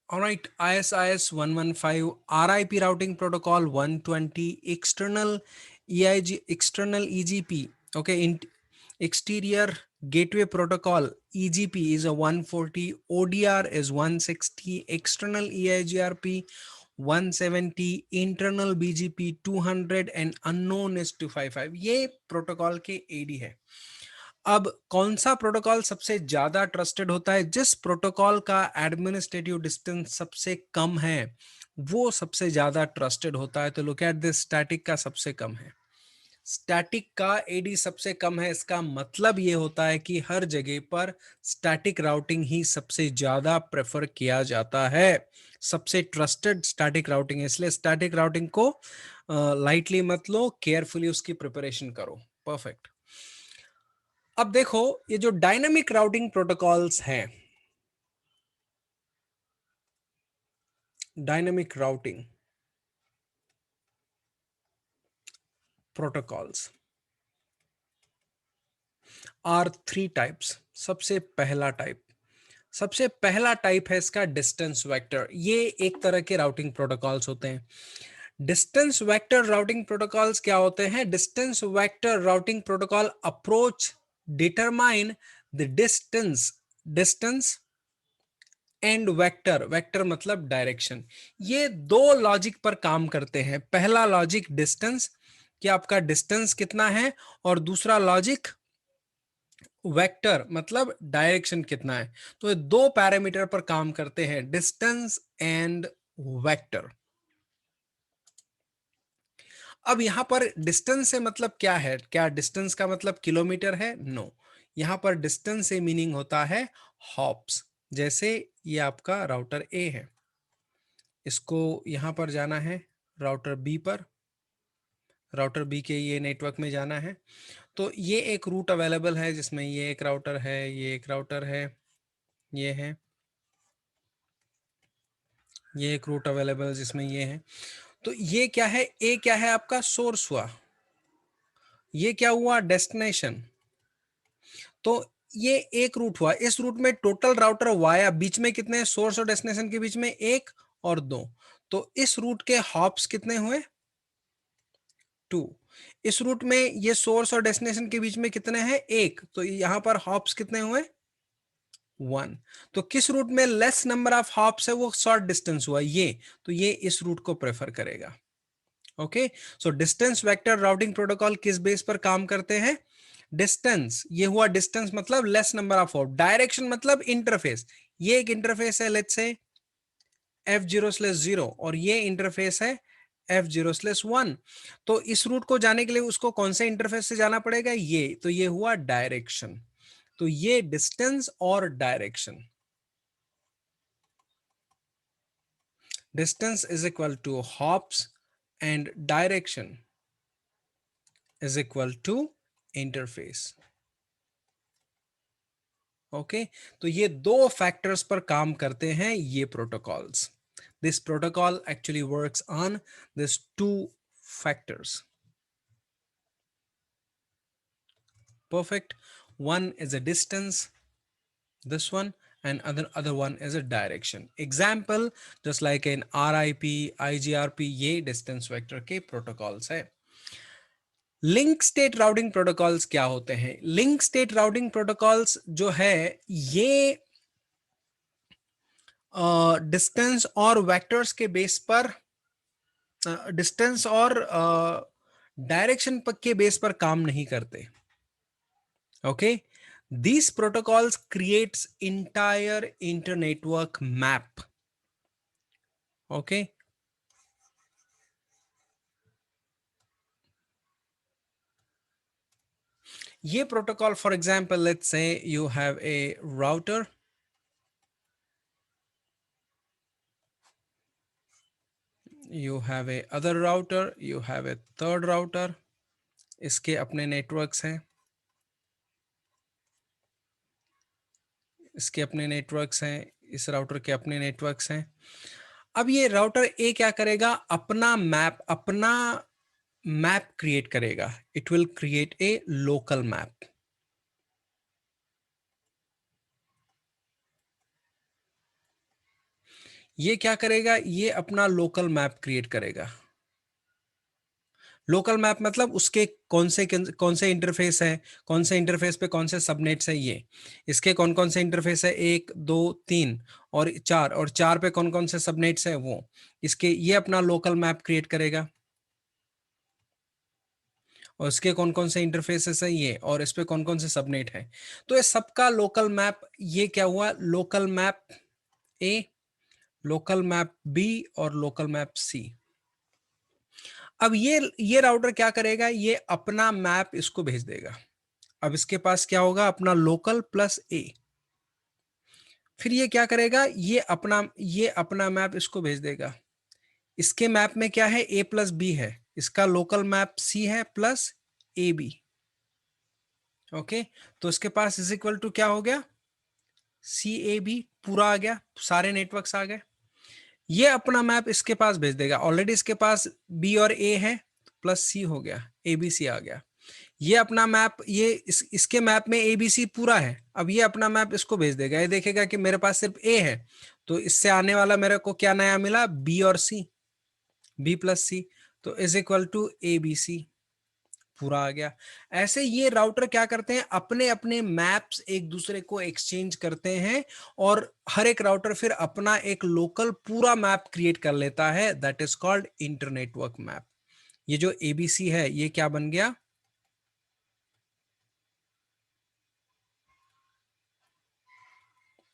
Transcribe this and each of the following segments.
Alright, ISIS 115, RIP routing protocol 120, external EGP, okay, exterior gateway protocol EGP is a 140, ODR is 160, external EIGRP 170, internal BGP 200 and unknown is 255. ये protocol के AD है। अब कौन सा protocol सबसे ज्यादा trusted होता है? जिस प्रोटोकॉल का एडमिनिस्ट्रेटिव डिस्टेंस सबसे कम है वो सबसे ज्यादा ट्रस्टेड होता है। तो लुक एट दिस, स्टैटिक का सबसे कम है, स्टैटिक का एडी सबसे कम है। इसका मतलब ये होता है कि हर जगह पर स्टैटिक राउटिंग ही सबसे ज्यादा प्रेफर किया जाता है, सबसे ट्रस्टेड स्टैटिक राउटिंग है। इसलिए स्टैटिक राउटिंग को लाइटली मत लो, केयरफुली उसकी प्रिपरेशन करो। परफेक्ट। अब देखो, ये जो डायनामिक राउटिंग प्रोटोकॉल्स हैं, dynamic routing protocols are three types. सबसे पहला टाइप है इसका डिस्टेंस वेक्टर। ये एक तरह के राउटिंग प्रोटोकॉल्स होते हैं। डिस्टेंस वेक्टर राउटिंग प्रोटोकॉल्स क्या होते हैं? Distance vector routing protocol approach determine the distance and vector, vector मतलब डायरेक्शन। ये दो लॉजिक पर काम करते हैं। पहला लॉजिक डिस्टेंस, कि आपका डिस्टेंस कितना है, और दूसरा लॉजिक वेक्टर मतलब डायरेक्शन कितना है। तो ये दो पैरामीटर पर काम करते हैं, डिस्टेंस एंड वेक्टर। अब यहां पर डिस्टेंस से मतलब क्या है? क्या डिस्टेंस का मतलब किलोमीटर है? नो, यहां पर डिस्टेंस से मीनिंग होता है हॉप्स। जैसे ये आपका राउटर ए है, इसको यहां पर जाना है राउटर बी पर, राउटर बी के ये नेटवर्क में जाना है। तो ये एक रूट अवेलेबल है जिसमें ये एक राउटर है, ये एक राउटर है, ये है, ये एक रूट अवेलेबल जिसमें ये है। तो ये क्या है? ए क्या है? आपका सोर्स हुआ। ये क्या हुआ? डेस्टिनेशन। तो ये एक रूट हुआ। इस रूट में टोटल राउटर वाया बीच में कितने हैं? सोर्स और डेस्टिनेशन के बीच में एक और दो। तो इस रूट के हॉप्स कितने हुए? 2। इस रूट में ये सोर्स और डेस्टिनेशन के बीच में कितने हैं? एक। तो यहां पर हॉप्स कितने हुए? 1। तो किस रूट में लेस नंबर ऑफ हॉप्स है? वो शॉर्ट डिस्टेंस हुआ ये। तो ये इस रूट को प्रेफर करेगा। Okay, so distance vector routing protocol किस बेस पर काम करते हैं? डिस्टेंस, ये हुआ डिस्टेंस मतलब less number of hop. Direction मतलब इंटरफेस। ये एक इंटरफेस है, लेट्स से F0/0, और ये इंटरफेस है F0/1। तो इस रूट को जाने के लिए उसको कौन से इंटरफेस से जाना पड़ेगा? ये। तो ये हुआ डायरेक्शन। तो ये डिस्टेंस और direction. Distance is equal to hops and direction is equal to interface. Okay, तो ये दो फैक्टर्स पर काम करते हैं ये protocols. This protocol actually works on this two factors. Perfect. One is a distance, this one, and other one is a direction. Example, just like in RIP, IGRP, ये distance vector के protocols है। Link state routing protocols क्या होते हैं? Link state routing protocols जो है ये distance और वेक्टर्स के बेस पर, डिस्टेंस और डायरेक्शन के बेस पर काम नहीं करते। Okay, these protocols creates entire internetwork map. Okay, ये protocol, for example let's say you have a router, you have a other router, you have a third router, इसके अपने नेटवर्क्स हैं, इसके अपने नेटवर्क्स हैं, इस राउटर के अपने नेटवर्क्स हैं। अब ये राउटर ए क्या करेगा? अपना मैप क्रिएट करेगा। It will create a local map. ये क्या करेगा, ये अपना लोकल मैप क्रिएट करेगा। लोकल मैप मतलब उसके कौन से इंटरफेस है, कौन से इंटरफेस पे कौन से सबनेट्स है, ये इसके कौन कौन से इंटरफेस है, 1 2 3 और 4, और 4 पे कौन कौन से सबनेट्स है वो, इसके ये अपना लोकल मैप क्रिएट करेगा। और इसके कौन कौन से इंटरफेसेस है ये, और इस पे कौन कौन से सबनेट है। तो ये सबका लोकल मैप, ये क्या हुआ, लोकल मैप ए, लोकल मैप बी और लोकल मैप सी। अब ये राउटर क्या करेगा, ये अपना मैप इसको भेज देगा। अब इसके पास क्या होगा, अपना लोकल प्लस ए। फिर ये क्या करेगा, ये अपना मैप इसको भेज देगा। इसके मैप में क्या है, ए प्लस बी है, इसका लोकल मैप सी है प्लस ए बी। ओके, तो इसके पास इज इक्वल टू क्या हो गया, सी ए बी पूरा आ गया, सारे नेटवर्क्स आ गए। ये अपना मैप इसके पास भेज देगा, ऑलरेडी इसके पास बी और ए है, प्लस सी हो गया, ए बी सी आ गया। ये अपना मैप, इसके मैप में ए बी सी पूरा है। अब ये अपना मैप इसको भेज देगा, ये देखेगा कि मेरे पास सिर्फ ए है, तो इससे आने वाला मेरे को क्या नया मिला, बी और सी, बी प्लस सी, तो is equal to A B C पूरा आ गया। ऐसे ये राउटर क्या करते हैं, अपने अपने मैप्स एक दूसरे को एक्सचेंज करते हैं, और हर एक राउटर फिर अपना एक लोकल पूरा मैप क्रिएट कर लेता है, that is called internetwork map. ये जो एबीसी है ये क्या बन गया,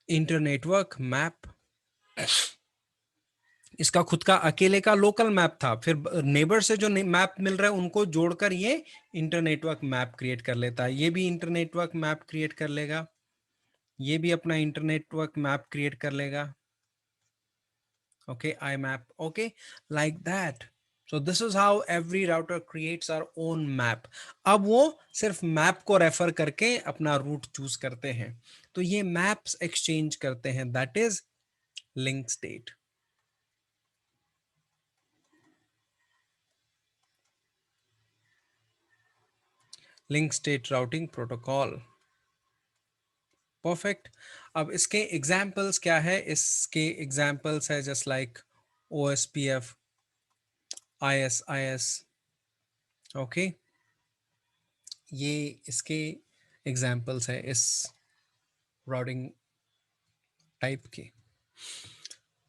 इंटरनेटवर्क मैप। इसका खुद का अकेले का लोकल मैप था, फिर नेबर से जो मैप मिल रहा है उनको जोड़कर ये इंटरनेटवर्क मैप क्रिएट कर लेता है। ये भी इंटरनेटवर्क मैप क्रिएट कर लेगा, ये भी अपना इंटरनेटवर्क मैप क्रिएट कर लेगा। Okay, I map, okay, like that. So this is how every router creates our own map. अब वो सिर्फ मैप को रेफर करके अपना रूट चूज करते हैं, तो ये मैप्स एक्सचेंज करते हैं, that is link state. Link state routing protocol, perfect. अब इसके एग्जाम्पल्स क्या है, इसके एग्जाम्पल्स है just like OSPF, ISIS। Okay, ये इसके एग्जाम्पल्स है इस राउटिंग टाइप के।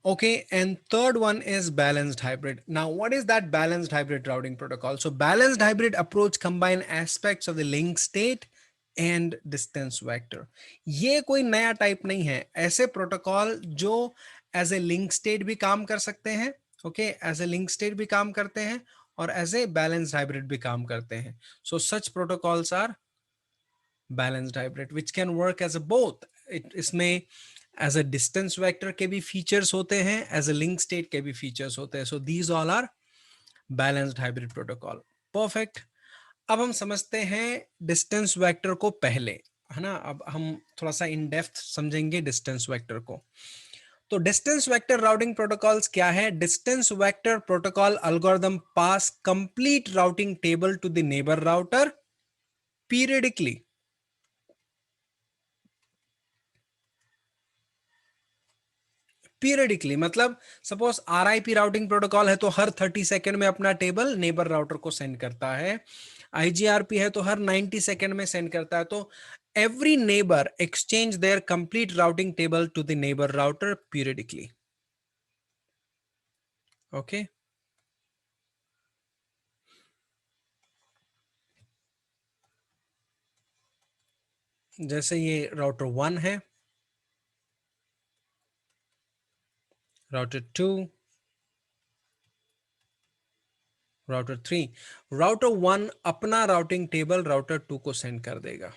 Okay, and third one is balanced hybrid. Now, what is that balanced hybrid routing protocol? So, balanced hybrid approach combine aspects of the link state and distance vector. ये कोई नया type नहीं है, ऐसे protocol जो as a link state भी काम कर सकते हैं, okay, as a link state भी काम करते हैं, और एज ए बैलेंस्ड हाइब्रिड भी काम करते हैं। So such protocols are balanced hybrid which can work as a both. इसमें एज अ डिस्टेंस वेक्टर के भी फीचर्स होते हैं, एज अ लिंक स्टेट के भी फीचर्स होते हैं। So these all are balanced hybrid protocol, perfect. अब हम समझते हैं डिस्टेंस वेक्टर को पहले, है ना। अब हम थोड़ा सा इन डेप्थ समझेंगे डिस्टेंस वेक्टर को। तो डिस्टेंस वेक्टर राउटिंग प्रोटोकॉल्स क्या है, distance vector protocol algorithm pass complete routing table to the neighbour router periodically. Periodically मतलब सपोज RIP राउटिंग प्रोटोकॉल है तो हर 30 सेकंड में अपना टेबल नेबर राउटर को सेंड करता है। IGRP है तो हर 90 सेकंड में सेंड करता है। तो every neighbour exchange their complete routing table to the neighbour router periodically. Okay, जैसे ये राउटर 1 है, राउटर 2, राउटर 3। राउटर 1 अपना राउटिंग टेबल राउटर 2 को सेंड कर देगा,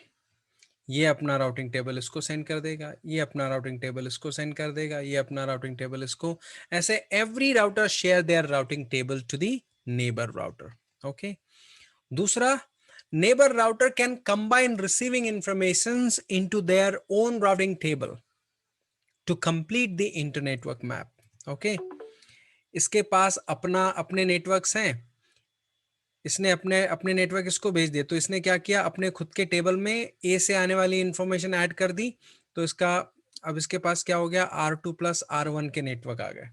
ये अपना राउटिंग टेबल इसको सेंड कर देगा, ये अपना राउटिंग टेबल इसको सेंड कर देगा, ये अपना राउटिंग टेबल इसको। ऐसे every router share their routing table to the neighbour router. Okay, दूसरा, neighbour router can combine receiving informations into their own routing table to complete the internetwork map. Okay, इसके पास अपना अपने नेटवर्क्स हैं, इसने अपने अपने नेटवर्क इसको भेज दिया, तो इसने क्या किया, अपने खुद के टेबल में ए से आने वाली इंफॉर्मेशन ऐड कर दी, तो इसका अब इसके पास क्या हो गया, R2 प्लस R1 के नेटवर्क आ गए।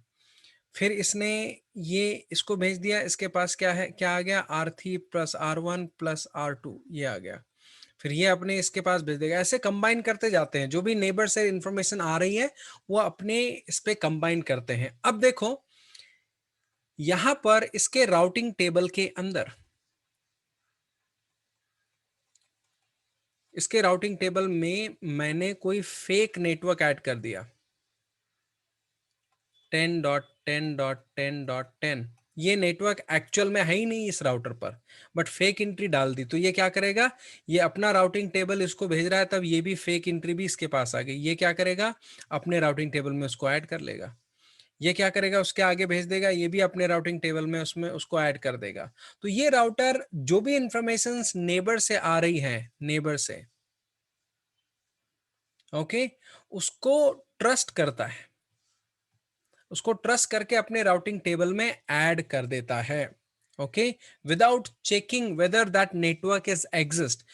फिर इसने ये इसको भेज दिया, इसके पास क्या है, क्या आ गया, R3 plus R1 plus R2 ये आ गया। फिर ये अपने इसके पास भेज देगा। ऐसे कंबाइन करते जाते हैं, जो भी नेबर से इंफॉर्मेशन आ रही है वो अपने इस पे कंबाइन करते हैं। अब देखो यहां पर इसके राउटिंग टेबल के अंदर, इसके राउटिंग टेबल में मैंने कोई फेक नेटवर्क ऐड कर दिया, 10.10.10.10। ये नेटवर्क एक्चुअल में है ही नहीं इस राउटर पर, बट फेक एंट्री डाल दी। तो ये क्या करेगा, ये अपना राउटिंग टेबल इसको भेज रहा है, तब ये भी फेक एंट्री भी इसके पास आ गई। ये क्या करेगा, अपने राउटिंग टेबल में उसको ऐड कर लेगा। ये क्या करेगा, उसके आगे भेज देगा, ये भी अपने राउटिंग टेबल में उसमें उसको ऐड कर देगा। तो ये राउटर जो भी इंफॉर्मेशन नेबर से आ रही है, नेबर से, ओके, उसको ट्रस्ट करता है, उसको ट्रस्ट करके अपने राउटिंग टेबल में ऐड कर देता है। Okay, without checking whether that network is exist.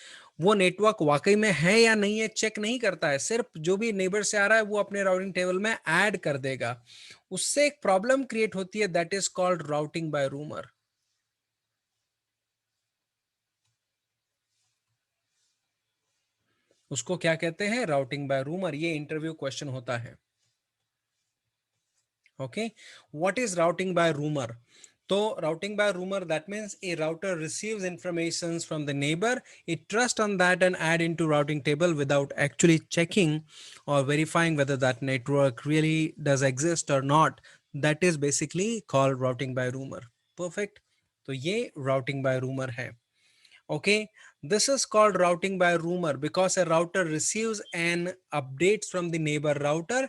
वो नेटवर्क वाकई में है या नहीं है चेक नहीं करता है, सिर्फ जो भी नेबर से आ रहा है वो अपने राउटिंग टेबल में ऐड कर देगा। उससे एक प्रॉब्लम क्रिएट होती है, that is called routing by rumour. उसको क्या कहते हैं, राउटिंग बाय रूमर। ये इंटरव्यू क्वेश्चन होता है। Okay, what is routing by rumor? So routing by rumor, that means a router receives informations from the neighbor, it trusts on that and add into routing table without actually checking or verifying whether that network really does exist or not. That is basically called routing by rumor. Perfect. तो ये routing by rumor है. Okay, this is called routing by rumor because a router receives an updates from the neighbor router,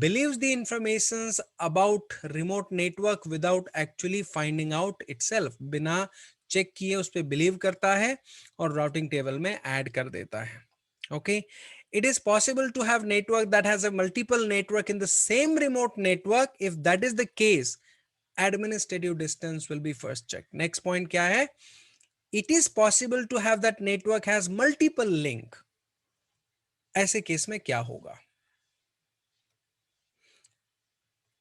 believes the informations about remote network without actually finding out itself, बिना check किए उस पे believe करता है और routing table में add कर देता है। okay, it is possible to have network that has a multiple network in the same remote network. If that is the case, administrative distance will be first checked. Next point क्या है, it is possible to have that network has multiple link. ऐसे case में क्या होगा,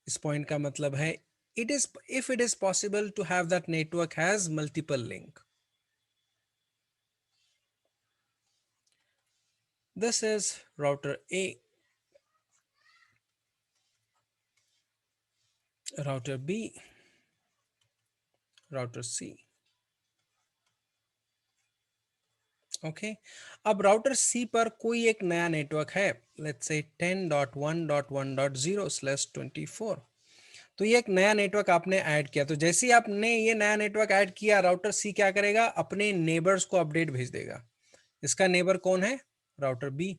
इस point का मतलब है it is if it is possible to have that network has multiple link. This is router A, router B, router C. Okay, अब router सी पर कोई एक नया नेटवर्क है, लेट्स से 10.1.1.0/24। तो ये एक नया नेटवर्क आपने ऐड किया। तो जैसे ही आपने ये नया नेटवर्क ऐड किया, राउटर सी क्या करेगा, अपने नेबर्स को अपडेट भेज देगा। इसका नेबर कौन है, राउटर बी,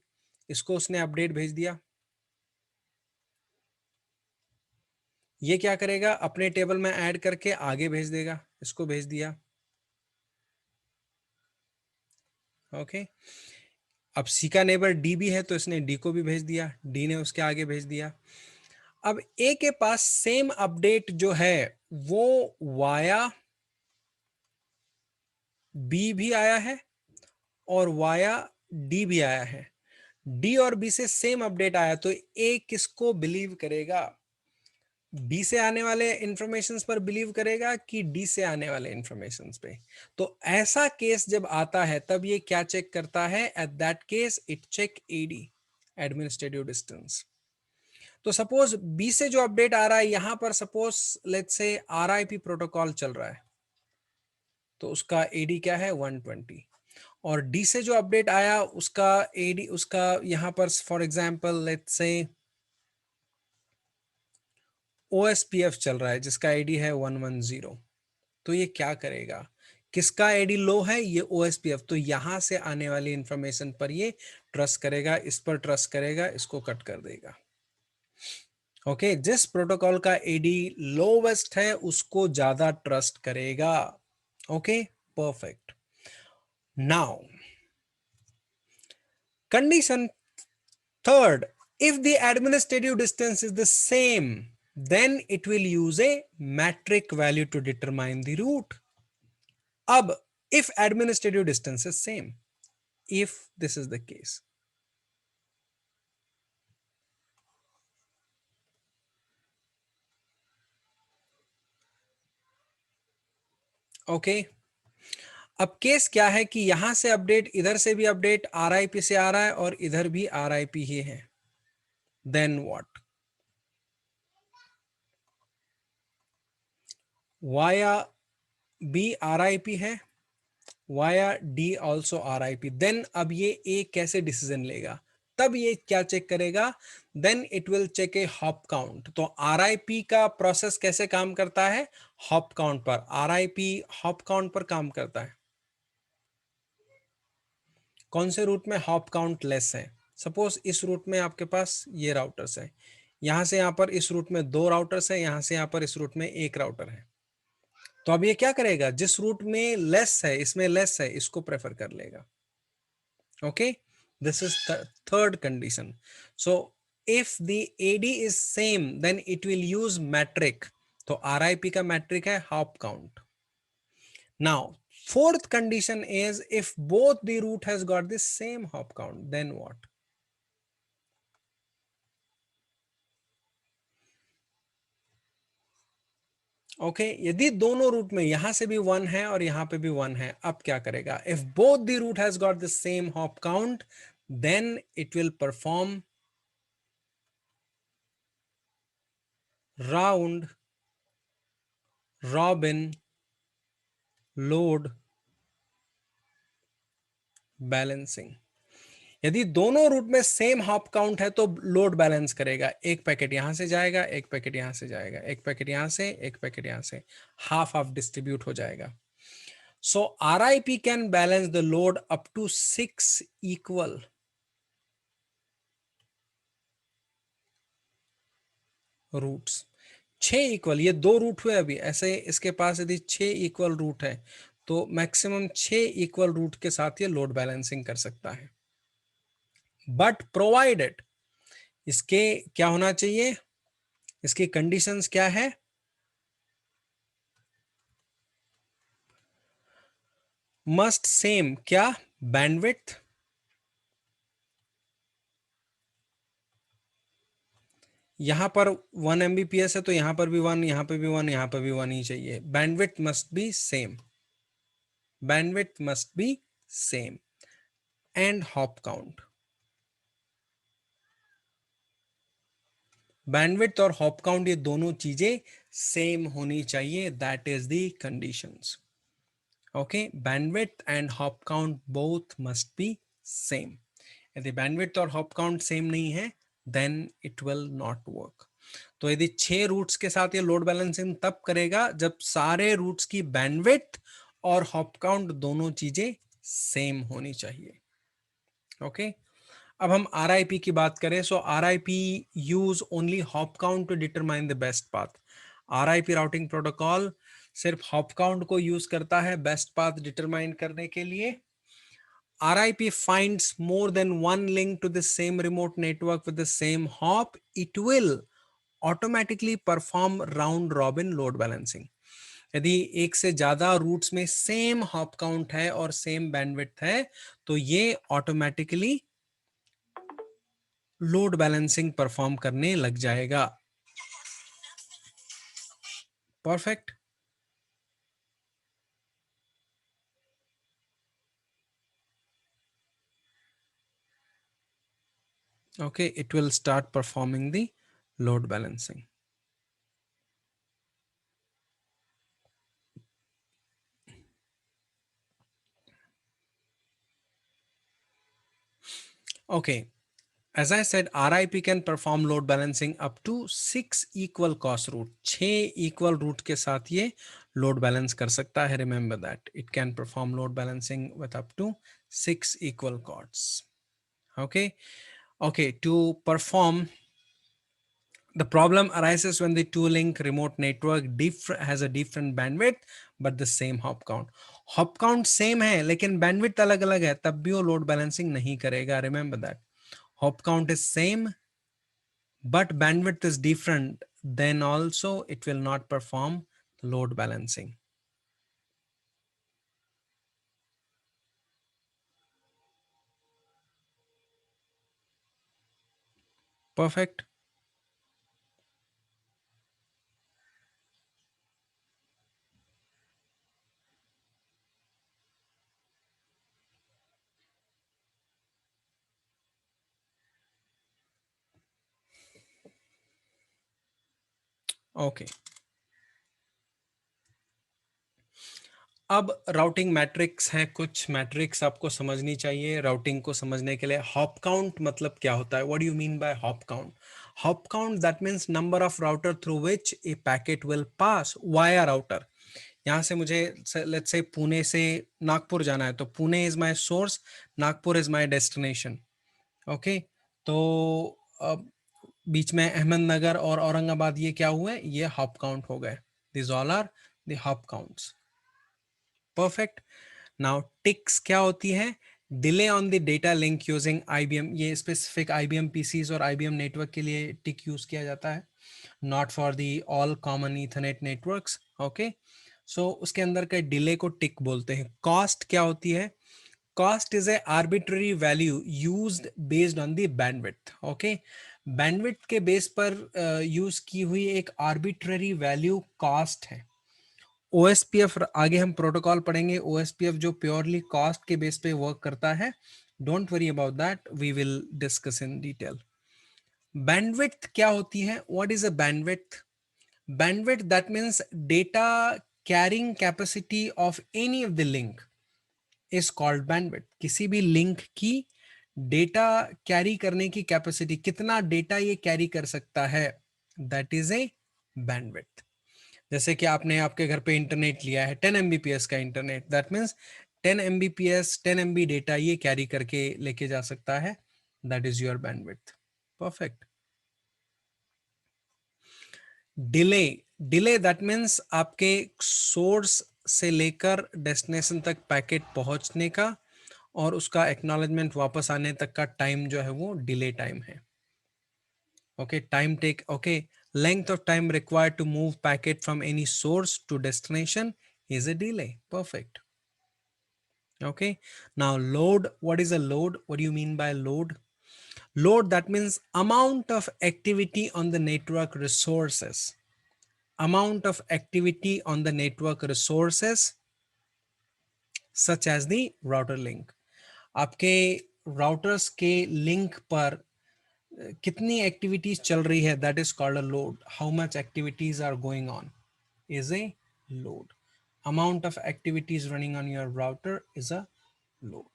इसको उसने अपडेट भेज दिया। ये क्या करेगा, अपने टेबल में ऐड करके आगे भेज देगा, इसको भेज दिया। ओके, अब सी का नेबर डी भी है तो इसने डी को भी भेज दिया, डी ने उसके आगे भेज दिया। अब ए के पास सेम अपडेट जो है वो वाया बी भी आया है और वाया डी भी आया है। डी और बी से सेम अपडेट आया, तो ए किसको बिलीव करेगा, बी से आने वाले इंफॉर्मेशन पर बिलीव करेगा कि डी से आने वाले इंफॉर्मेशन पे। तो ऐसा केस जब आता है तब ये क्या चेक करता है, at that case it check AD, administrative distance. तो सपोज बी से जो अपडेट आ रहा है, यहां पर suppose let's say RIP protocol चल रहा है, तो उसका एडी क्या है 120। और डी से जो अपडेट आया उसका एडी, उसका यहां पर for example let's say OSPF चल रहा है जिसका एडी है 110। तो ये क्या करेगा, किसका एडी लो है, ये ओएसपीएफ। तो यहां से आने वाली इंफॉर्मेशन पर ये ट्रस्ट करेगा, इस पर ट्रस्ट करेगा, इसको कट कर देगा। ओके, जिस प्रोटोकॉल का एडी लोवेस्ट है उसको ज्यादा ट्रस्ट करेगा। Okay, perfect. Now condition third, if the administrative distance is the same, then it will use a metric value to determine the route. अब if administrative distance is same, if this is the case, okay, अब case क्या है कि यहां से update, इधर से भी अपडेट RIP से आ रहा है और इधर भी RIP ही है, then what? Via B RIP है, via D also RIP, then अब ये A कैसे डिसीजन लेगा? तब ये क्या चेक करेगा? Then it will check a hop count. तो RIP का प्रोसेस कैसे काम करता है? हॉप काउंट पर। RIP हॉप काउंट पर काम करता है। कौन से रूट में हॉप काउंट लेस है? सपोज इस रूट में आपके पास ये राउटर्स है, यहां से यहां पर इस रूट में 2 राउटर्स है, यहां से यहां पर इस रूट में 1 राउटर है। तो अब ये क्या करेगा? जिस रूट में लेस है, इसमें लेस है, इसको प्रेफर कर लेगा। Okay, this is the third condition. So if the AD is same then it will use metric. तो RIP का मैट्रिक है hop count. Now, fourth condition is if both the root has got the same hop count, then what? Okay, यदि दोनों root में यहां से भी 1 है और यहां पे भी 1 है, अब क्या करेगा? If both the route has got the same hop count, then it will perform round robin load balancing. यदि दोनों रूट में सेम हॉप काउंट है तो लोड बैलेंस करेगा। एक पैकेट यहां से जाएगा, एक पैकेट यहां से जाएगा, एक पैकेट यहां से, एक पैकेट यहां से, हाफ हाफ डिस्ट्रीब्यूट हो जाएगा। So RIP can balance the load up to 6 equal routes. 6 equal, ये 2 रूट हुए अभी, ऐसे इसके पास यदि 6 इक्वल रूट है तो मैक्सिमम 6 इक्वल रूट के साथ ये लोड बैलेंसिंग कर सकता है। बट प्रोवाइडेड, इसके क्या होना चाहिए? इसकी कंडीशंस क्या है? मस्ट सेम क्या? बैंडविड्थ। यहां पर 1 MBPS है तो यहां पर भी 1, यहां पर भी 1, यहां पर भी 1 ही चाहिए। Bandwidth must be same, bandwidth must be same, and hop count। Bandwidth और हॉप काउंट ये दोनों चीजें सेम होनी चाहिए, that is the conditions. Okay, bandwidth and hop count both must be same. यदि बैंडविड्थ और हॉप काउंट सेम नहीं है then it will not work. तो यदि 6 रूट्स के साथ ये लोड बैलेंसिंग तब करेगा जब सारे रूट्स की बैंडविड्थ और हॉप काउंट दोनों चीजें सेम होनी चाहिए। ओके, अब हम RIP की बात करें। So RIP use only hop count to determine the best path. RIP routing protocol सिर्फ हॉप काउंट को यूज करता है बेस्ट पाथ डिटरमाइन करने के लिए। RIP finds more than one link to the same remote network with the same hop, it will automatically perform round robin load balancing। यदि एक से ज्यादा रूट्स में सेम हॉप काउंट है और सेम बैंडविड्थ है तो ये ऑटोमेटिकली लोड बैलेंसिंग परफॉर्म करने लग जाएगा। Perfect. Okay, it will start performing the load balancing. Okay, as I said, RIP can perform load balancing up to 6 equal cost route। 6 equal route के साथ ये load balance कर सकता है। Remember that it can perform load balancing with up to 6 equal costs। Okay, okay, to perform, the problem arises when the two link remote network has a different bandwidth but the same hop count। hop count same है लेकिन bandwidth अलग अलग है, तब भी वो load balancing नहीं करेगा। Remember that hop count is same but bandwidth is different, then also it will not perform load balancing। Perfect। Okay, अब राउटिंग मैट्रिक्स हैं, कुछ मैट्रिक्स आपको समझनी चाहिए राउटिंग को समझने के लिए। हॉप काउंट मतलब क्या होता है? What do you mean by hop count? Hop count that means number of router through which A packet will pass via router. यहाँ से मुझे लेट्स से पुणे से नागपुर जाना है, तो Pune is my source, Nagpur is my destination. Okay, तो अब बीच में अहमदनगर और औरंगाबाद ये क्या हुए? ये हॉप काउंट हो गए। This all are the hop counts. Perfect. Now ticks क्या होती है? Delay on the data link using IBM. ये स्पेसिफिक आईबीएम पीसीज और आईबीएम नेटवर्क के लिए टिक यूज किया जाता है, not for the all common ethernet networks. Okay, so उसके अंदर के डिले को टिक बोलते हैं। कॉस्ट क्या होती है? Cost is a arbitrary value used based on the bandwidth. Okay, bandwidth के बेस पर यूज की हुई एक आर्बिट्ररी वैल्यू कॉस्ट है। ओएसपीएफ आगे हम प्रोटोकॉल पढ़ेंगे, ओएसपीएफ जो प्योरली कॉस्ट के बेस पे वर्क करता है। Don't worry about that, we will discuss in detail. Bandwidth क्या होती है? What is a bandwidth? Bandwidth that means data carrying capacity of any of the link is called bandwidth. किसी भी link की data carry करने की capacity, कितना data ये कैरी कर सकता है, दैट इज ए बैंडविड्थ। जैसे कि आपने आपके घर पे इंटरनेट लिया है 10 एमबीपीएस का internet, that means 10 Mbps 10 MB data ये कैरी करके लेके जा सकता है, that is your bandwidth. Perfect. Delay, delay that means आपके सोर्स से लेकर डेस्टिनेशन तक पैकेट पहुंचने का और उसका एक्नॉलेजमेंट वापस आने तक का टाइम जो है वो डिले टाइम है। Okay, time take, okay, length of time required to move packet from any source to destination is a delay. Perfect. Okay, now load. What is a load? What do you mean by load? Load, that means amount of activity on the network resources. Amount of activity on the network resources such as the router link. आपके routers के link पर कितनी activities चल रही है, that is called a load. How much activities are going on is a load. Amount of activities running on your router is a load.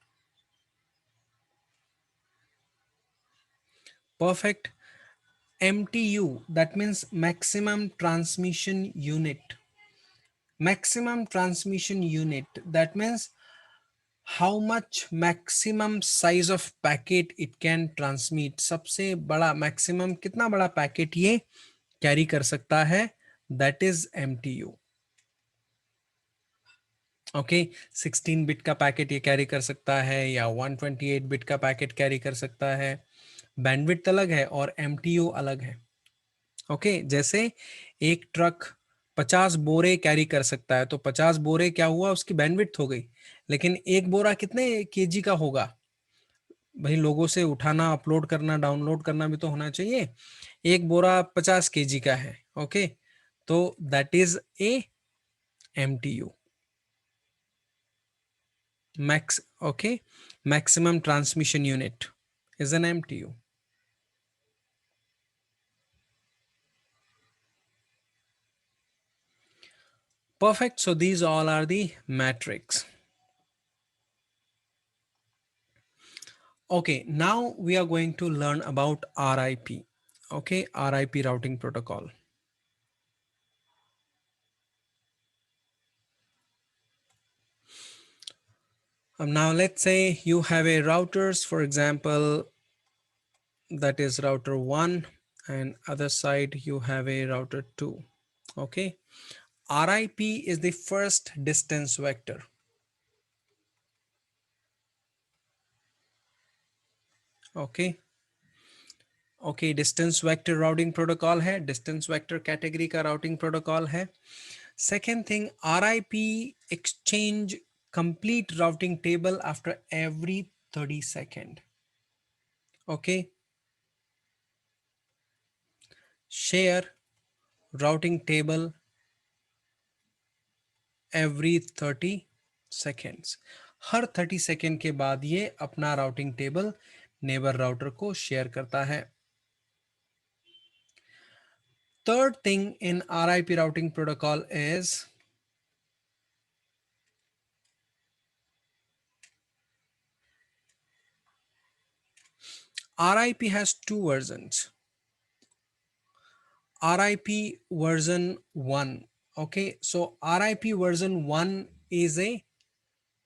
Perfect. MTU, that means maximum transmission unit. Maximum transmission unit, that means how much maximum size of packet it can transmit। सबसे बड़ा maximum कितना बड़ा packet ये carry कर सकता है, that is MTU। Okay, 16 bit का packet ये कैरी कर सकता है या 128 बिट का पैकेट कैरी कर सकता है। बैंडविड्थ अलग है और MTU अलग है। ओके, जैसे एक ट्रक 50 बोरे कैरी कर सकता है, तो 50 बोरे क्या हुआ, उसकी बैंडविड्थ हो गई। लेकिन एक बोरा कितने केजी का होगा? भाई लोगों से उठाना, अपलोड करना, डाउनलोड करना भी तो होना चाहिए। एक बोरा 50 केजी का है। ओके, तो that is a MTU, max। okay, maximum transmission unit is an MTU। Perfect, so these all are the metrics। Okay, now we are going to learn about RIP। okay, RIP routing protocol। Now let's say you have a routers, for example, that is router 1, and other side you have a router 2। okay, RIP is the first distance vector। okay, okay, distance vector routing protocol है, distance vector category का routing protocol है। Second thing, RIP exchange complete routing table after every 30 second. Okay, share routing table every 30 seconds. हर 30 second के बाद ये अपना routing table neighbour router को share करता है। Third thing in RIP routing protocol is RIP has two versions. RIP version 1. Okay, so RIP version 1 is a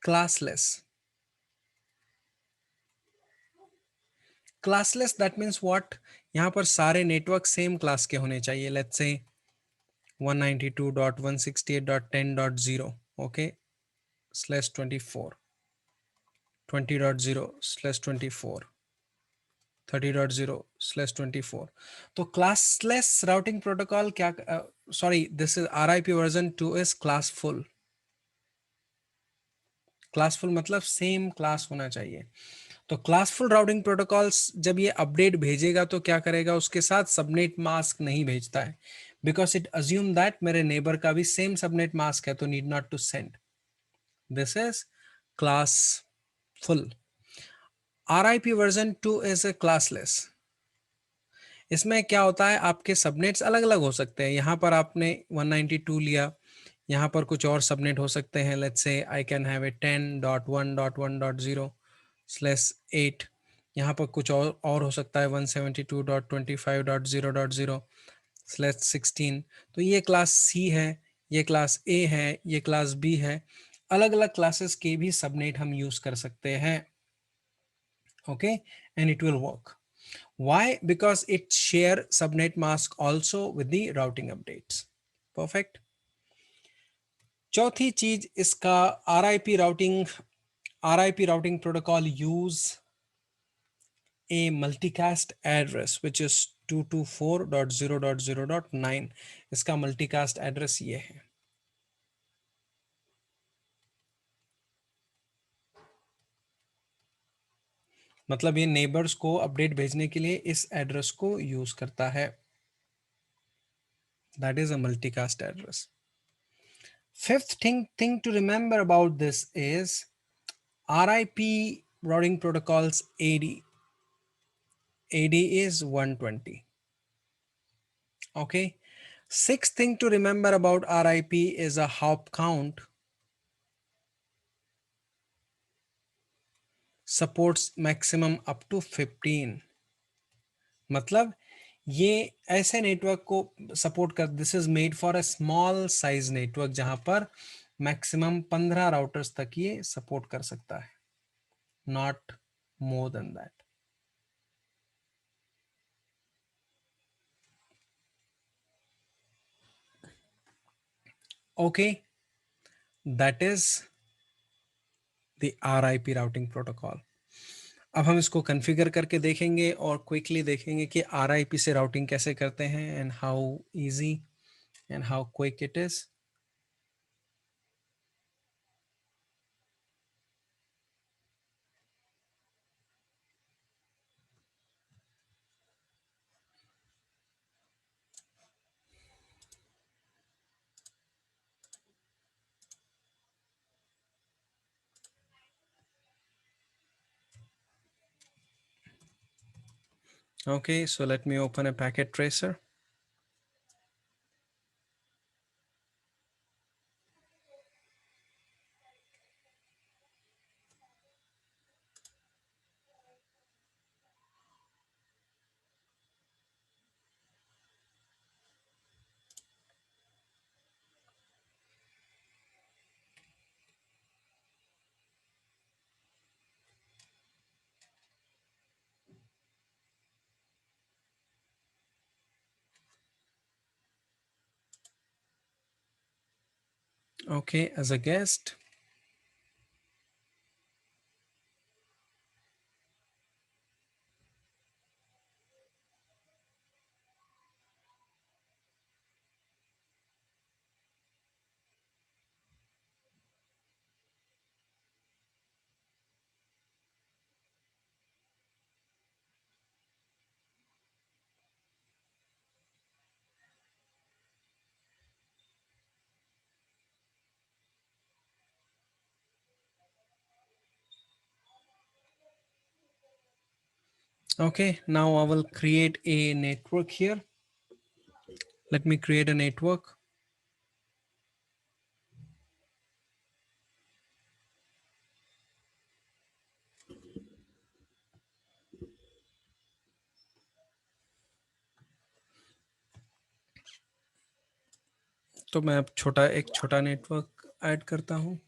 classless. Classless, that means what? यहाँ पर सारे नेटवर्क सेम क्लास के होने चाहिए. Let's say 192.168.10.0, okay, /24, 20.0/24, 30.0/24. तो classless routing protocol क्या, sorry, this is RIP version 2 is classful. Classful मतलब same class होना चाहिए. तो क्लासफुल राउटिंग प्रोटोकॉल्स जब ये अपडेट भेजेगा तो क्या करेगा, उसके साथ सबनेट मास्क नहीं भेजता है, बिकॉज इट अज्यूम दैट मेरे नेबर का भी सेम सबनेट मास्क है, तो need not to send. This is classful. RIP version 2 is a classless. इसमें क्या होता है, आपके सबनेट्स अलग अलग हो सकते हैं. यहाँ पर आपने 192 लिया, यहाँ पर कुछ और सबनेट हो सकते हैं. Let's say I can have a 10.1.1.0/8. यहाँ पर कुछ और हो सकता है 172.25.0.0/16. तो ये क्लास सी है, ये क्लास ए है, ये क्लास बी है. अलग अलग क्लासेस के भी सबनेट हम यूज कर सकते हैं. Okay, and it will work. Why? Because it share subnet mask also with the routing updates. Perfect. चौथी चीज इसका RIP routing protocol use a multicast address which is 224.0.0.9. इसका multicast address ये है. मतलब ये नेबर्स को अपडेट भेजने के लिए इस एड्रेस को यूज करता है. That is a multicast address. Fifth thing to remember about this is RIP routing protocols AD. AD is 120. Okay. Sixth thing to remember about RIP is a hop count supports maximum up to 15. मतलब ये ऐसे network को support कर, this is made for a small size network जहां पर maximum 15 routers तक ये support कर सकता है, not more than that. Okay, that is the RIP routing protocol. अब हम इसको कॉन्फ़िगर करके देखेंगे और क्विकली देखेंगे कि RIP से राउटिंग कैसे करते हैं and how easy and how quick it is. Okay, so let me open a packet tracer. Okay, as a guest. Okay, now I will create a network here. Let me create a network. तो मैं अब एक छोटा network add करता हूँ.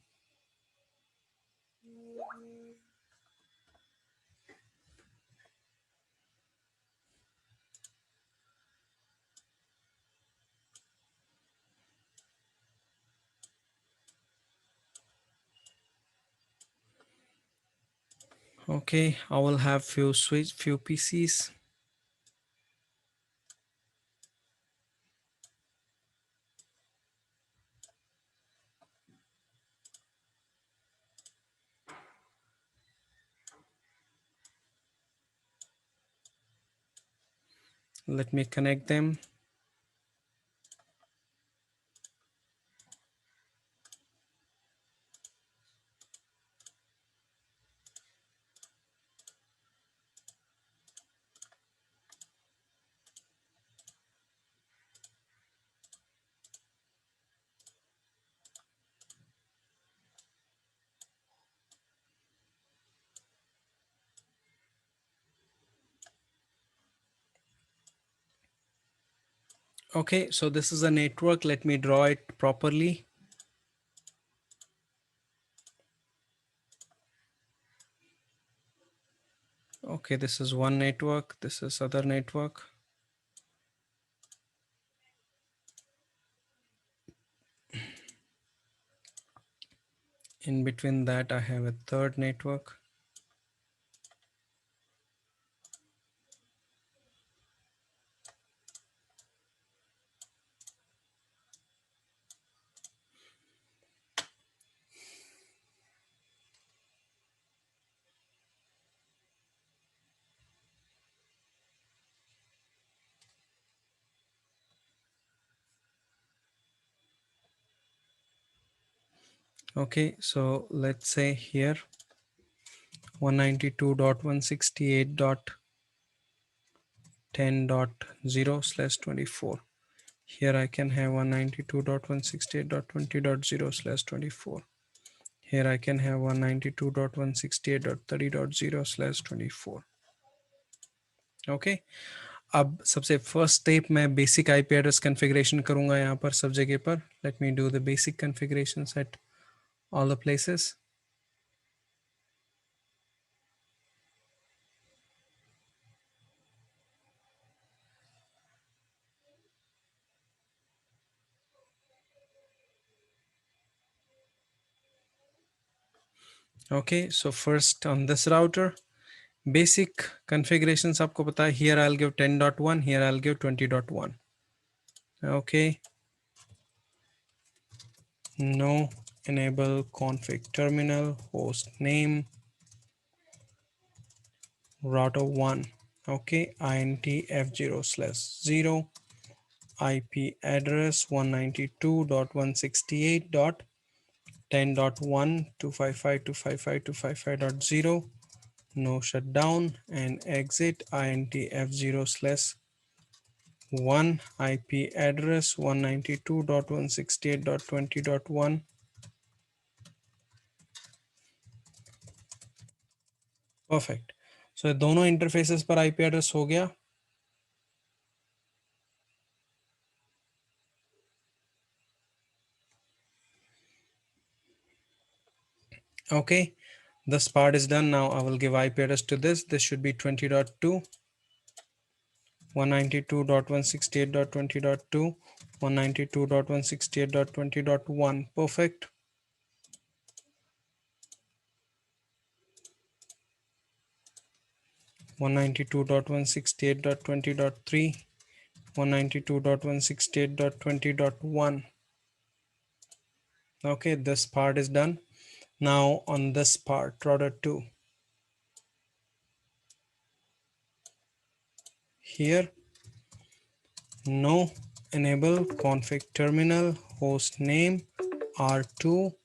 Okay, I will have few PCs. Let me connect them. Okay, so this is a network. Let me draw it properly. Okay, this is one network. This is other network. In between that, I have a third network. Okay, so let's say here 192.168.10.0/24. Here I can have 192.168.20.0/24. Here I can have 192.168.30.0/24. Okay. अब सबसे first step मैं basic IP address configuration करूंगा यहाँ पर सब जगह पर. Let me do the basic configurations at all the places. Okay, so first on this router, basic configurations आपको पता है. Here I'll give 10.1, here I'll give 20.1. Okay, no enable config terminal host name router 1. Okay, int f0/0 IP address 192.168.10.1 255.255.255.0. No shutdown and exit int f0/1 IP address 192.168.20.1. Perfect. So दोनों interfaces पर IP address हो गया. Okay, this part is done. Now I will give IP address to this. This should be 20.2, 192.168.20.2, 192.168.20.1. Perfect. 192.168.20.3, 192.168.20.1. Okay, this part is done. Now on this part, router 2. Here, no enable config terminal host name R2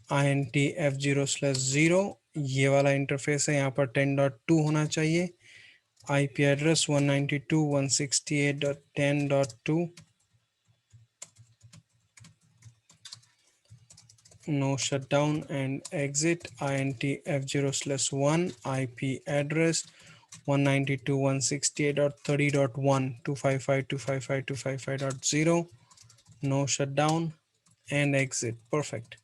int f0/0. ये वाला interface है. यहाँ पर 10.2 होना चाहिए. IP address 192.168.10.2. no shutdown and exit int f0/1 IP address 192.168.30.1 255.255.255.0. No shutdown and exit. Perfect.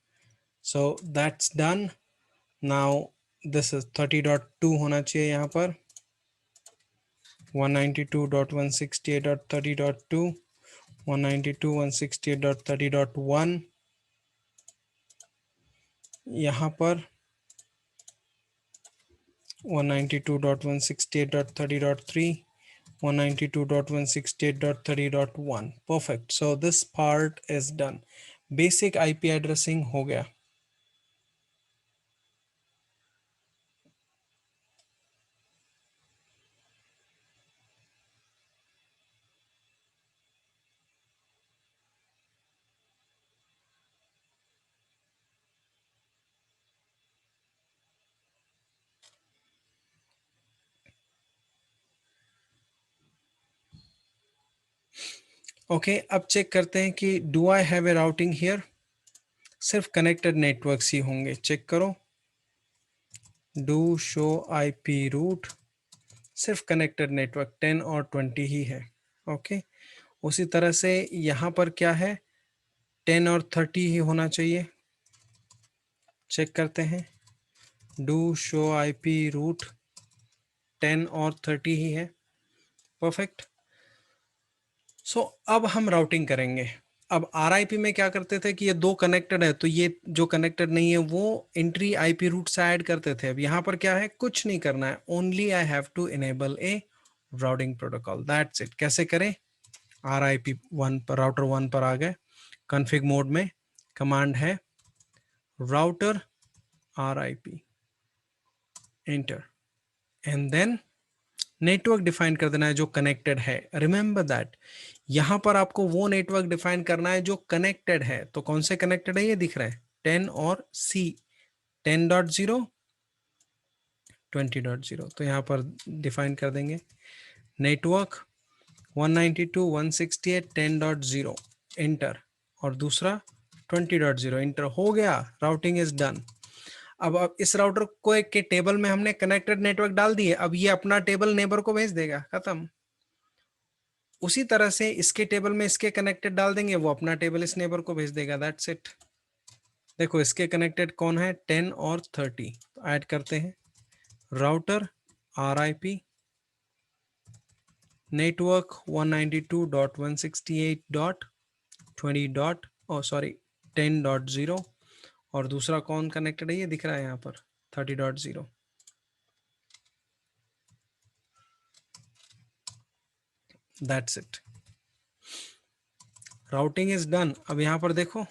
So that's done. Now this is 30.2 होना चाहिए यहाँ पर 192.168.30.2 192.168.30.1 यहाँ पर 192.168.30.3 192.168.30.1 perfect. So this part is done. Basic IP addressing हो गया. ओके अब check करते हैं कि do I have a routing here. सिर्फ कनेक्टेड नेटवर्क्स ही होंगे. चेक करो. Do show IP root. सिर्फ कनेक्टेड नेटवर्क 10 और 20 ही है. ओके उसी तरह से यहाँ पर क्या है 10 और 30 ही होना चाहिए. चेक करते हैं. डू शो आईपी रूट 10 और 30 ही है. परफेक्ट. सो अब हम राउटिंग करेंगे. अब आरआईपी में क्या करते थे कि ये दो कनेक्टेड है तो ये जो कनेक्टेड नहीं है वो एंट्री आईपी रूट से ऐड करते थे. अब यहाँ पर क्या है कुछ नहीं करना है. Only I have to enable a routing protocol. That's it. कैसे करें. आरआईपी 1 पर राउटर 1 पर आ गए. कॉन्फ़िग मोड में कमांड है router RIP enter and then network define कर देना है जो कनेक्टेड है. रिमेंबर दैट यहां पर आपको वो नेटवर्क डिफाइन करना है जो कनेक्टेड है. तो कौन से कनेक्टेड है ये दिख रहा है 10 और सी 10.0 20.0. तो यहां पर डिफाइन कर देंगे नेटवर्क 192.168.10.0 एंटर और दूसरा 20.0 एंटर. हो गया. Routing is done. अब इस राउटर को एक के टेबल में हमने कनेक्टेड नेटवर्क डाल दिए. अब ये अपना टेबल नेबर को भेज देगा. खत्म. उसी तरह से इसके टेबल में इसके कनेक्टेड डाल देंगे वो अपना टेबल इस नेबर को भेज देगा. That's it. देखो इसके कनेक्टेड कौन है 10 और 30. तो ऐड करते हैं राउटर आरआईपी नेटवर्क 192.168.20. सॉरी 10.0 और दूसरा कौन कनेक्टेड है ये दिख रहा है यहाँ पर 30.0. That's it. Routing is done. अब यहाँ पर देखो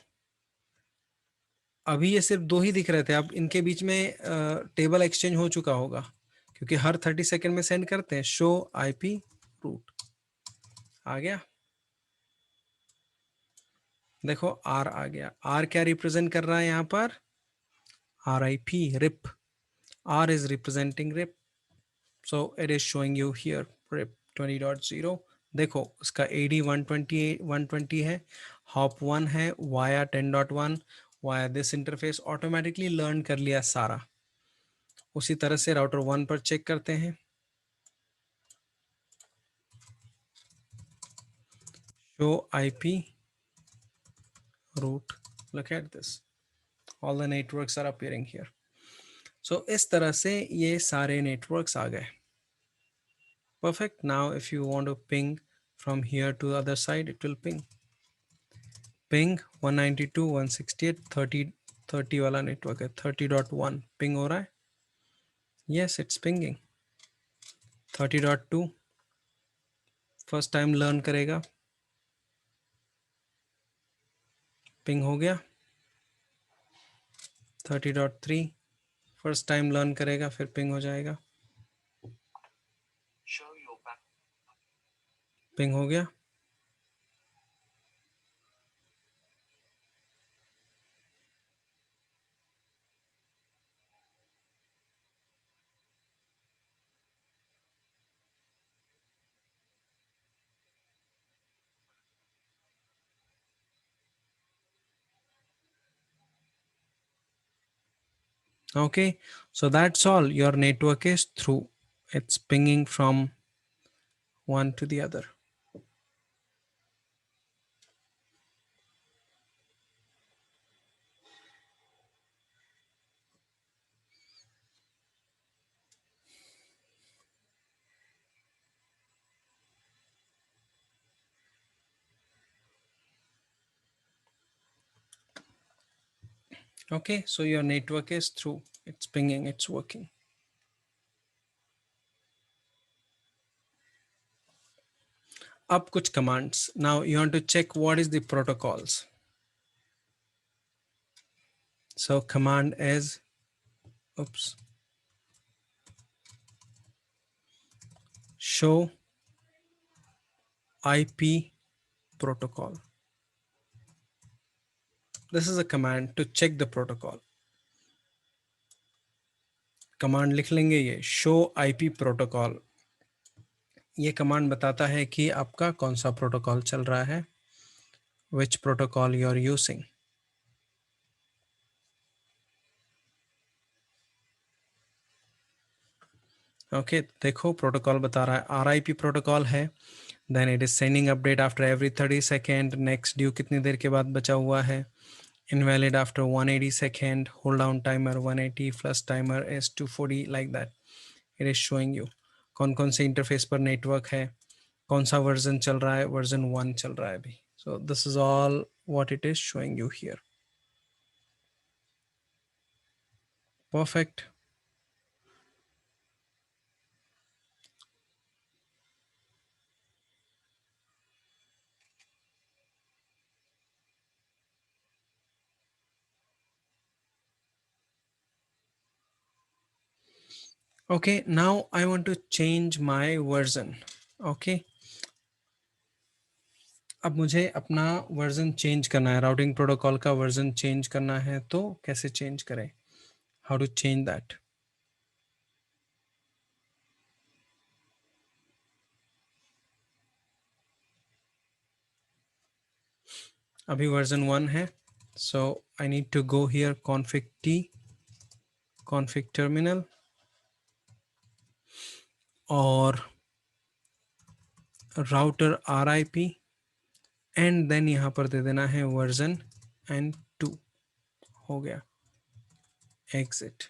अभी ये सिर्फ दो ही दिख रहे थे. अब इनके बीच में टेबल एक्सचेंज हो चुका होगा क्योंकि हर 30 सेकंड में सेंड करते हैं. शो आईपी रूट आ गया. देखो आर आ गया. आर क्या रिप्रेजेंट कर रहा है यहाँ पर R I P RIP. R is representing RIP. So it is showing you here RIP 20.0. देखो उसका एडी 120 है. हॉप 1 है. Via 10.1 via this interface automatically learn कर लिया सारा. उसी तरह से राउटर 1 पर चेक करते हैं. show IP route. Look at this. All the networks are appearing here. So इस तरह से ये सारे networks आ गए. Perfect. Now if you want to ping from here to the other side, it will ping. Ping 192.168.30 वाला network है 30.1 ping हो रहा है. Yes, it's pinging. 30.2 first time learn करेगा. Ping हो गया. 30.3 फर्स्ट टाइम लर्न करेगा फिर पिंग हो जाएगा. पिंग हो गया. Okay, so that's all. Your network is through. It's pinging from one to the other. Okay, so your network is through. It's pinging, it's working. Up kuch commands. Now you want to check what is the protocols. So command is, oops, show IP protocol. This is a command to check the protocol. Command लिख लेंगे ये show IP protocol. ये command बताता है कि आपका कौन सा प्रोटोकॉल चल रहा है, which protocol you are using. Okay, देखो प्रोटोकॉल बता रहा है आरआईपी प्रोटोकॉल है. Then it is sending update after every 30 second. Next due कितनी देर के बाद बचा हुआ है. Invalid after 180 second. Hold down timer 180 plus timer is 240 like that. It is showing you कौन कौन से इंटरफेस पर नेटवर्क है, कौन सा वर्जन चल रहा है. वर्जन 1 चल रहा है अभी. सो this is all what it is showing you here. Perfect. Okay, now I want to change my version. Okay, अब मुझे अपना वर्जन चेंज करना है, राउटिंग प्रोटोकॉल का वर्जन चेंज करना है. तो कैसे चेंज करें, हाउ टू चेंज दैट. अभी वर्जन 1 है. So I need to go here config t, config terminal, और राउटर RIP, एंड देन यहाँ पर दे देना है वर्जन एंड 2. हो गया. Exit.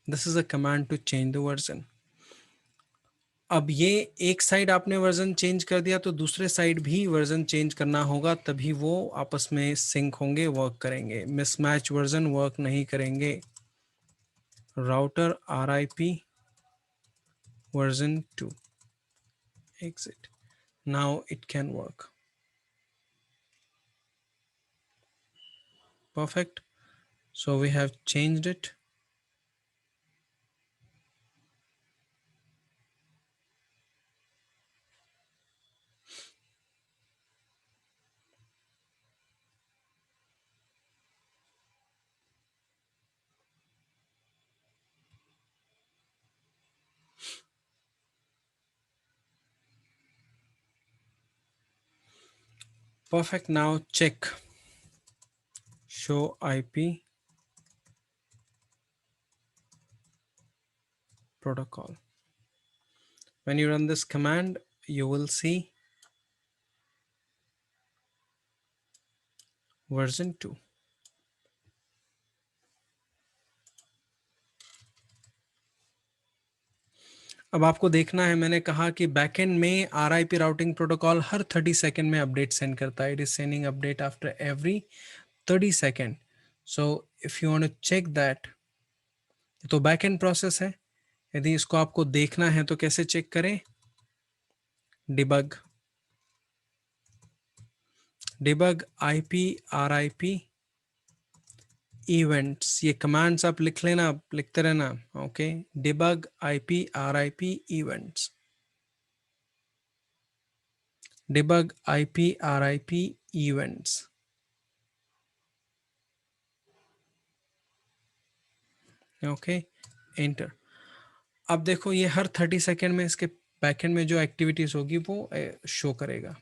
This is a command to change the version. अब ये एक साइड आपने वर्जन चेंज कर दिया तो दूसरे साइड भी वर्जन चेंज करना होगा, तभी वो आपस में सिंक होंगे, वर्क करेंगे. मिसमैच वर्जन वर्क नहीं करेंगे. Router RIP version 2. Exit. Now it can work. Perfect. So we have changed it. Perfect. Now check show IP protocol. When you run this command, you will see version 2. अब आपको देखना है, मैंने कहा कि backend में RIP राउटिंग प्रोटोकॉल हर 30 second में अपडेट सेंड करता है. It is sending update after every 30 second. So if you want to check that, तो बैकएंड प्रोसेस है. यदि इसको आपको देखना है तो कैसे चेक करें. Debug IP RIP events. ये कमांड्स आप लिख लेना, आप लिखते रहना. Okay, debug IP RIP events. Debug IP RIP events. Okay, enter. अब देखो ये हर 30 सेकेंड में इसके बैकएंड में जो एक्टिविटीज होगी वो शो करेगा.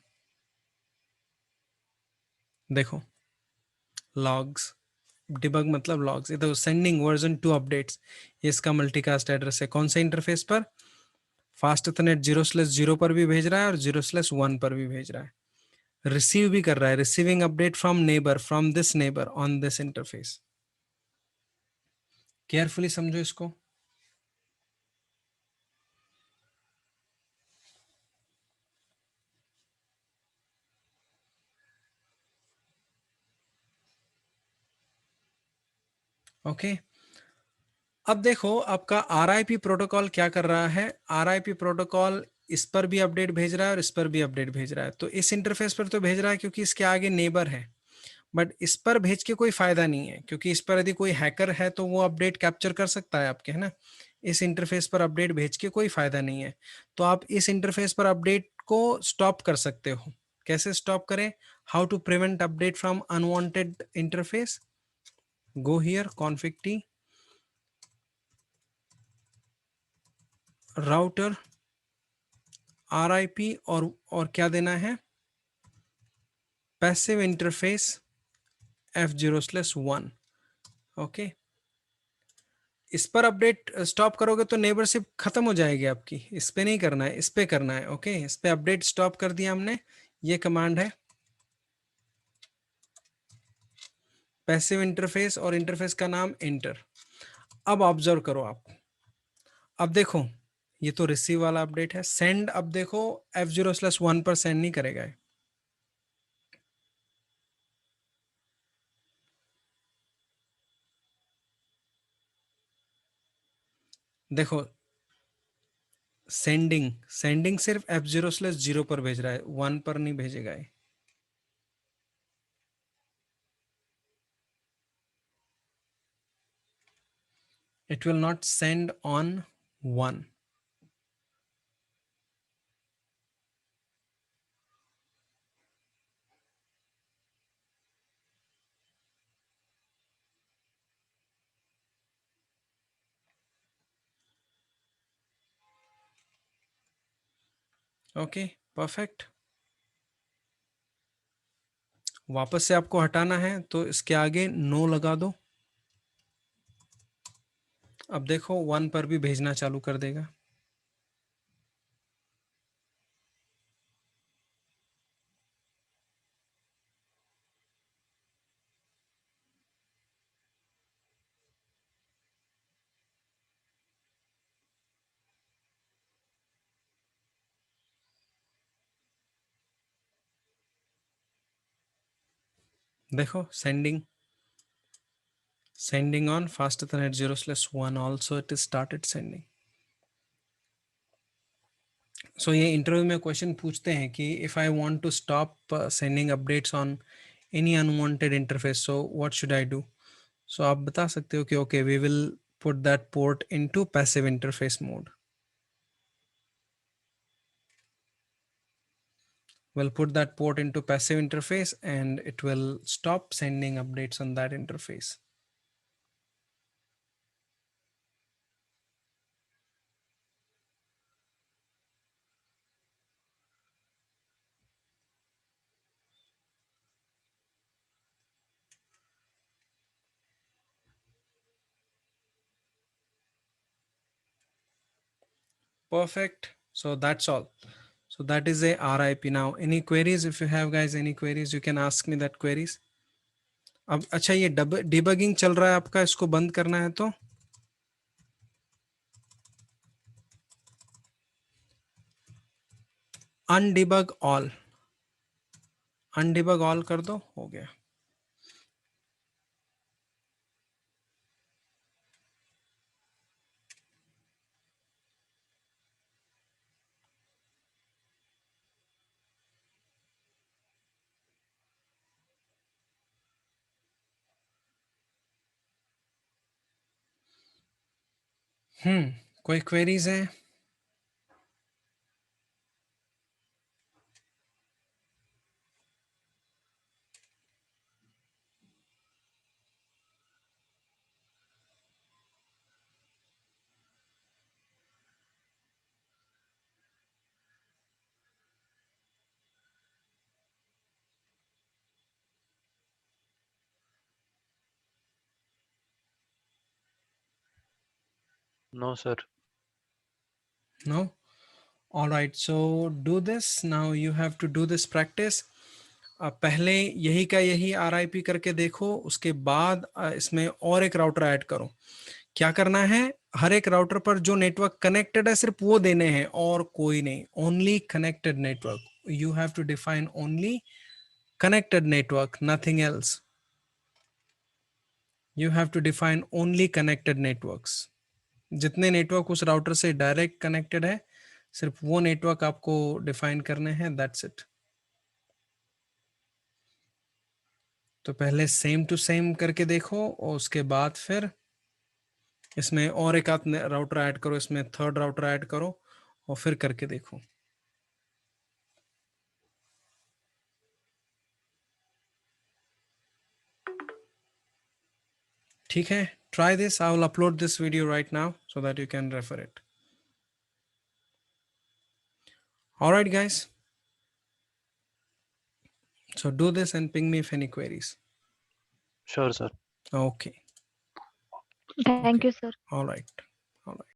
देखो लॉग्स, डिबग मतलब लॉग्स। ये तो सेंडिंग वर्जन 2 अपडेट्स, ये इसका मल्टीकास्ट एड्रेस है। कौन से इंटरफेस पर? फास्ट इथरनेट 0/0 पर भी भेज रहा है और 0/1 पर भी भेज रहा है। रिसीव भी कर रहा है, receiving update from neighbour, from this neighbour on this interface. Carefully समझो इसको। ओके अब देखो आपका RIP प्रोटोकॉल क्या कर रहा है। RIP प्रोटोकॉल इस पर भी अपडेट भेज रहा है और इस पर भी अपडेट भेज रहा है। तो इस इंटरफेस पर तो भेज रहा है क्योंकि इसके आगे नेबर है, बट इस पर भेज के कोई फायदा नहीं है, क्योंकि इस पर यदि कोई हैकर है तो वो अपडेट कैप्चर कर सकता है आपके, है ना। इस इंटरफेस पर अपडेट भेज के कोई फायदा नहीं है। तो आप इस इंटरफेस पर अपडेट को स्टॉप कर सकते हो। कैसे स्टॉप करें? How to prevent update from unwanted interface? Go here, config t, router, RIP, और क्या देना है? Passive interface F0/1। ओके इस पर अपडेट स्टॉप करोगे तो नेबरशिप खत्म हो जाएगी आपकी। इस पे नहीं करना है, इस पे करना है। ओके इस पे अपडेट स्टॉप कर दिया हमने। ये कमांड है पैसिव इंटरफेस और इंटरफेस का नाम इंटर। अब ऑब्जर्व करो आप। अब देखो ये तो रिसीव वाला अपडेट है। सेंड, अब देखो F0/1 पर सेंड नहीं करेगा ये। देखो सेंडिंग, सेंडिंग सिर्फ F0/0 पर भेज रहा है, 1 पर नहीं भेजेगा ये। It will not send on 1। Okay perfect. वापस से आपको हटाना है तो इसके आगे नो लगा दो। अब देखो 1 पर भी भेजना चालू कर देगा। देखो sending, sending on fast ethernet 0/1 also it is started sending। So ये इंटरव्यू में क्वेश्चन पूछते हैं कि if I want to stop sending updates on any unwanted interface, so what should I do? So आप बता सकते हो कि okay we will put that port into passive interface mode. We'll put that port into passive interface and it will stop sending updates on that interface। Perfect, so that's all। So that is a RIP। now any queries? If you have guys any queries you can ask me that queries। अब अच्छा ये debugging चल रहा है आपका, इसको बंद करना है तो अनडिबग ऑल, अनडिबग ऑल कर दो, हो गया। कोई क्वेरीज है? No, sir. No? All right, so do this. Now you have to do this practice. पहले यही का यही RIP करके देखो, उसके बाद इसमें और एक राउटर ऐड करो. क्या करना है, हर एक राउटर पर जो नेटवर्क कनेक्टेड है सिर्फ वो देने हैं और कोई नहीं. Only connected network. You have to define only connected network, nothing else. You have to define only connected networks. जितने नेटवर्क उस राउटर से डायरेक्ट कनेक्टेड है सिर्फ वो नेटवर्क आपको डिफाइन करने हैं. That's it. तो पहले सेम टू सेम करके देखो और उसके बाद फिर इसमें और एक आध राउटर ऐड करो, इसमें थर्ड राउटर ऐड करो और फिर करके देखो. ठीक है, try this. I will upload this video right now so that you can refer it. All right, guys. So do this and ping me if any queries. Sure, sir. Okay. Thank you, sir. All right. All right.